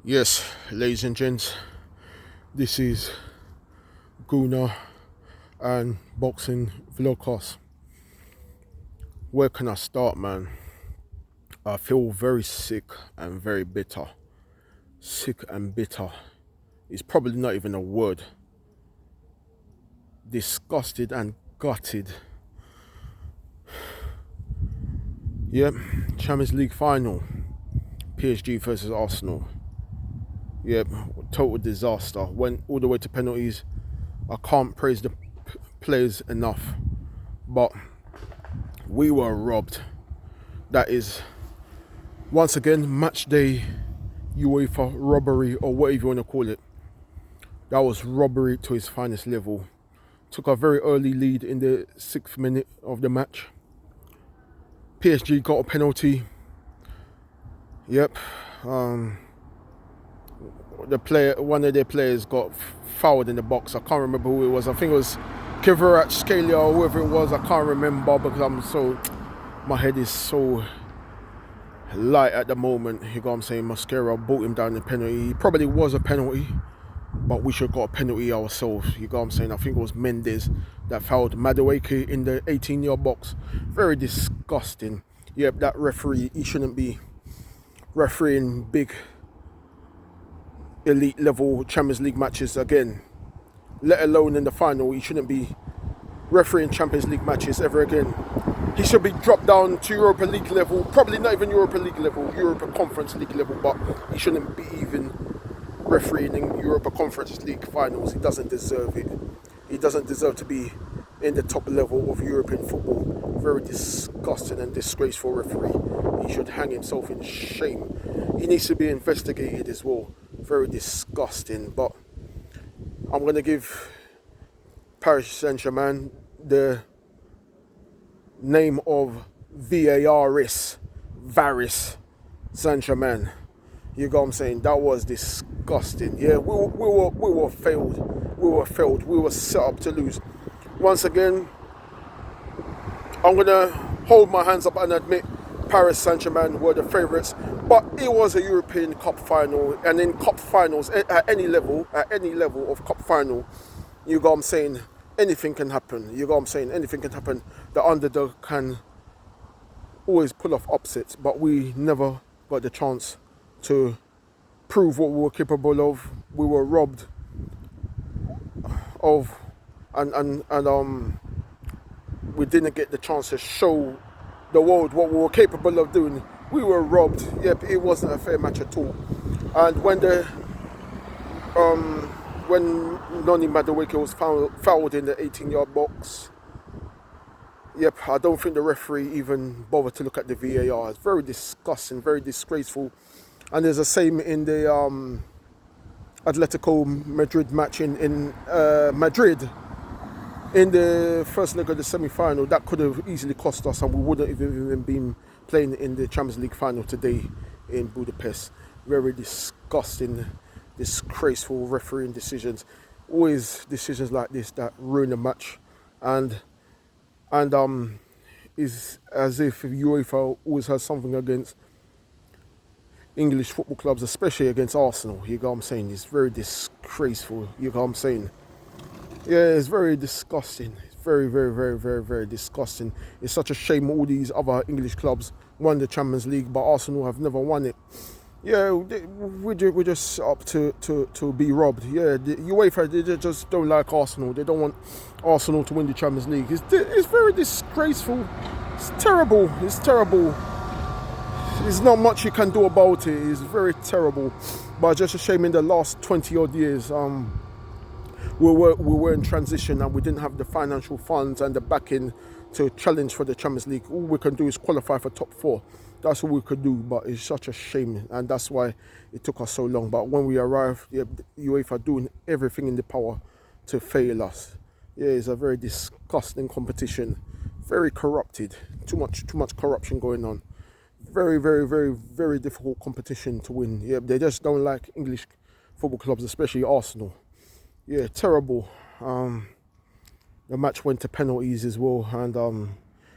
Yes, ladies and gents, this is Guna and Boxing Vlogcast. Where can I start, man? I feel very sick and very bitter. Sick and bitter is probably not even a word. Disgusted and gutted. Yep, Champions League final. PSG versus Arsenal. Yep, total disaster. Went all the way to penalties. I can't praise the players enough. But we were robbed. That is, once again, match day UEFA robbery, or whatever you want to call it. That was robbery to its finest level. Took a very early lead in the 6th minute of the match. PSG got a penalty. Yep. One of their players got fouled in the box. I can't remember who it was. I think it was Kivarat Scalia or whoever it was. I can't remember because my head is so light at the moment. You know what I'm saying? Mascara brought him down the penalty. It probably was a penalty, but we should have got a penalty ourselves. You know what I'm saying? I think it was Mendes that fouled Madueke in the 18-yard box. Very disgusting. Yep, that referee, he shouldn't be refereeing big elite level Champions League matches again, let alone in the final. He shouldn't be refereeing Champions League matches ever again. He should be dropped down to Europa League level, probably not even Europa League level, Europa Conference League level, but he shouldn't be even refereeing in Europa Conference League finals. He doesn't deserve it. He doesn't deserve to be in the top level of European football. Very disgusting and disgraceful referee. He should hang himself in shame. He needs to be investigated as well. Very disgusting. But I'm going to give Paris Saint-Germain the name of Varis Saint-Germain. You know what I'm saying? That was disgusting. Yeah, we were failed. We were failed. We were set up to lose. Once again, I'm going to hold my hands up and admit Paris Saint-Germain were the favourites, but it was a European Cup final, and in Cup finals, at any level of Cup final, you know what I'm saying, anything can happen. You know what I'm saying, anything can happen. The underdog can always pull off upsets, but we never got the chance to prove what we were capable of. We were robbed of, and we didn't get the chance to show the world what we were capable of doing. We were robbed. Yep, it wasn't a fair match at all. And when Noni Madueke was fouled in the 18-yard box, yep, I don't think the referee even bothered to look at the VAR. It's very disgusting, very disgraceful. And there's the same in the Atletico Madrid match in Madrid. In the first leg of the semi-final, that could have easily cost us, and we wouldn't have even been playing in the Champions League final today in Budapest. Very disgusting, disgraceful refereeing decisions. Always decisions like this that ruin a match, and is as if UEFA always has something against English football clubs, especially against Arsenal. You know what I'm saying? It's very disgraceful. You know what I'm saying? Yeah, it's very disgusting. It's very, very, very, very, very disgusting. It's such a shame all these other English clubs won the Champions League, but Arsenal have never won it. Yeah, we're just up to be robbed. Yeah, the UEFA, they just don't like Arsenal. They don't want Arsenal to win the Champions League. It's very disgraceful. It's terrible. It's terrible. There's not much you can do about it. It's very terrible. But just a shame in the last 20 odd years, we were in transition and we didn't have the financial funds and the backing to challenge for the Champions League. All we can do is qualify for top 4. That's all we could do, but it's such a shame, and that's why it took us so long. But when we arrived, yeah, UEFA doing everything in their power to fail us. Yeah, it's a very disgusting competition, very corrupted, too much corruption going on. Very, very, very, very difficult competition to win. Yeah, they just don't like English football clubs, especially Arsenal. Yeah, terrible. The match went to penalties as well, and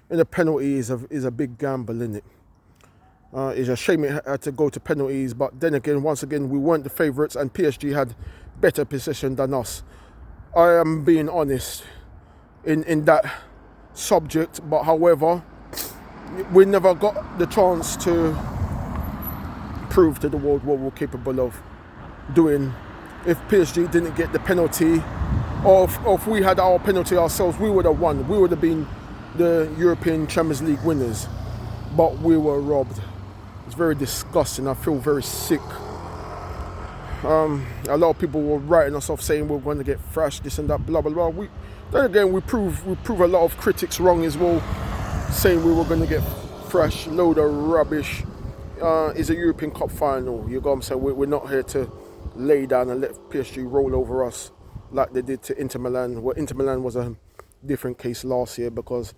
in the penalty is a big gamble, in it. It's a shame it had to go to penalties, but then again, once again, we weren't the favourites and PSG had better possession than us. I am being honest in that subject, but however, we never got the chance to prove to the world what we're capable of doing. If PSG didn't get the penalty, or if we had our penalty ourselves, we would have won. We would have been the European Champions League winners, but we were robbed. It's very disgusting. I feel very sick. A lot of people were writing us off saying we're going to get thrashed, this and that, blah blah blah. Then again, we prove a lot of critics wrong as well, saying we were going to get thrashed. Load of rubbish. It's a European Cup final. You know what I'm saying? We're not here to lay down and let PSG roll over us like they did to Inter Milan. Well, Inter Milan was a different case last year because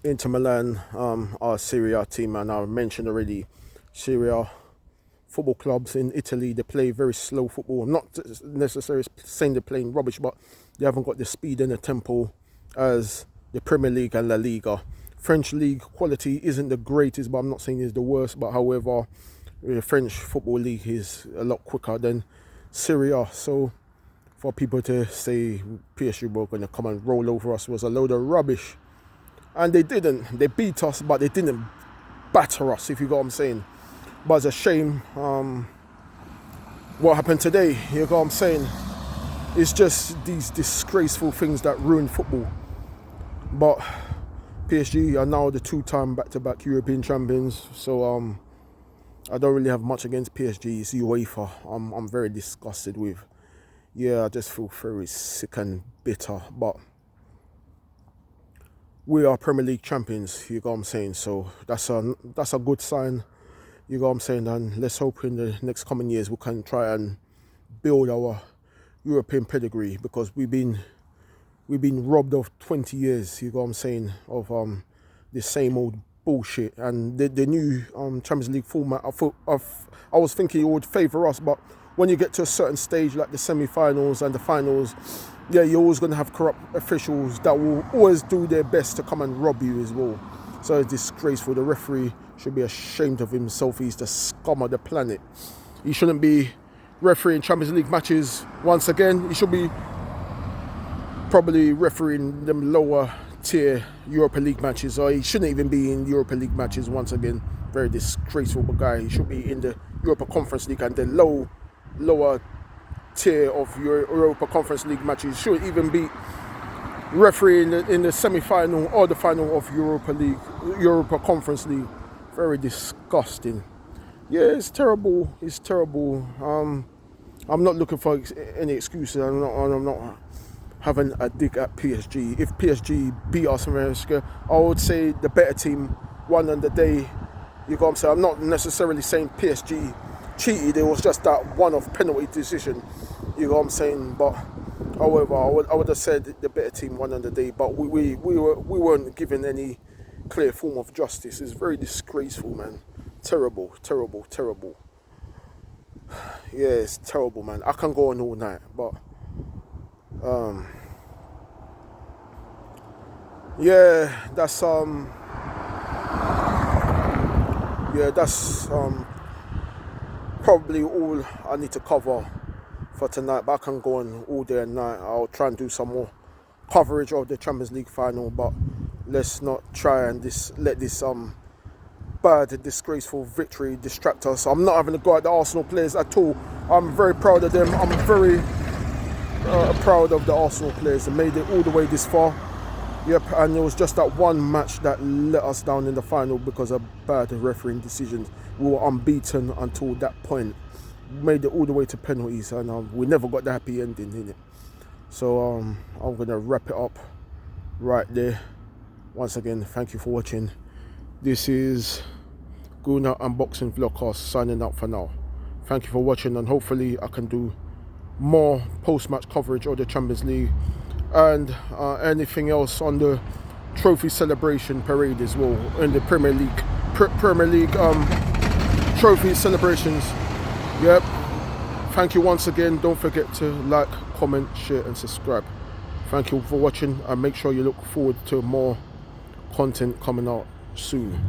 Inter Milan are a Serie A team, and I mentioned already, Serie A football clubs in Italy, they play very slow football. Not necessarily saying they're playing rubbish, but they haven't got the speed and the tempo as the Premier League and La Liga. French league quality isn't the greatest, but I'm not saying it's the worst. But however, the French football league is a lot quicker than Serie A. So for people to say PSG were going to come and roll over us was a load of rubbish. And they didn't. They beat us, but they didn't batter us, if you get what I'm saying. But it's a shame what happened today, you know what I'm saying. It's just these disgraceful things that ruin football. But PSG are now the two-time back-to-back European champions. So I don't really have much against PSG. It's UEFA. I'm very disgusted with. Yeah, I just feel very sick and bitter. But we are Premier League champions, you know what I'm saying. So that's a good sign, you know what I'm saying. And let's hope in the next coming years we can try and build our European pedigree, because we've been robbed of 20 years, you know what I'm saying, of the same old bullshit. And the new Champions League format, I was thinking it would favour us, but when you get to a certain stage like the semi-finals and the finals, yeah, you're always going to have corrupt officials that will always do their best to come and rob you as well. So it's disgraceful. The referee should be ashamed of himself. He's the scum of the planet. He shouldn't be refereeing Champions League matches once again. He should be probably refereeing them lower tier Europa League matches, or he shouldn't even be in Europa League matches once again. Very disgraceful guy. He should be in the Europa Conference League and the lower tier of Europa Conference League matches. He shouldn't even be refereeing in the semi-final or the final of Europa Conference League. Very disgusting. Yeah, it's terrible. It's terrible. I'm not looking for any excuses. I'm not having a dig at PSG. If PSG beat us in America, I would say the better team won on the day. You know what I'm saying? I'm not necessarily saying PSG cheated. It was just that one-off penalty decision. You know what I'm saying? But however, I would have said the better team won on the day. But we weren't given any clear form of justice. It's very disgraceful, man. Terrible, terrible, terrible. Yeah, it's terrible, man. I can go on all night, but yeah, that's probably all I need to cover for tonight. But I can go on all day and night. I'll try and do some more coverage of the Champions League final, but let's not try and let this bad, disgraceful victory distract us. I'm not having a go at the Arsenal players at all. I'm very proud of them. I'm very proud of the Arsenal players. They made it all the way this far. Yep, and it was just that one match that let us down in the final because of bad refereeing decisions. We were unbeaten until that point. We made it all the way to penalties, and we never got the happy ending in it. So I'm going to wrap it up right there. Once again, thank you for watching. This is Guna Unboxing Vlogcast signing out for now. Thank you for watching, and hopefully I can do more post-match coverage of the Champions League and anything else on the trophy celebration parade as well in the Premier League trophy celebrations. Yep. Thank you once again. Don't forget to like, comment, share and subscribe. Thank you for watching, and make sure you look forward to more content coming out soon.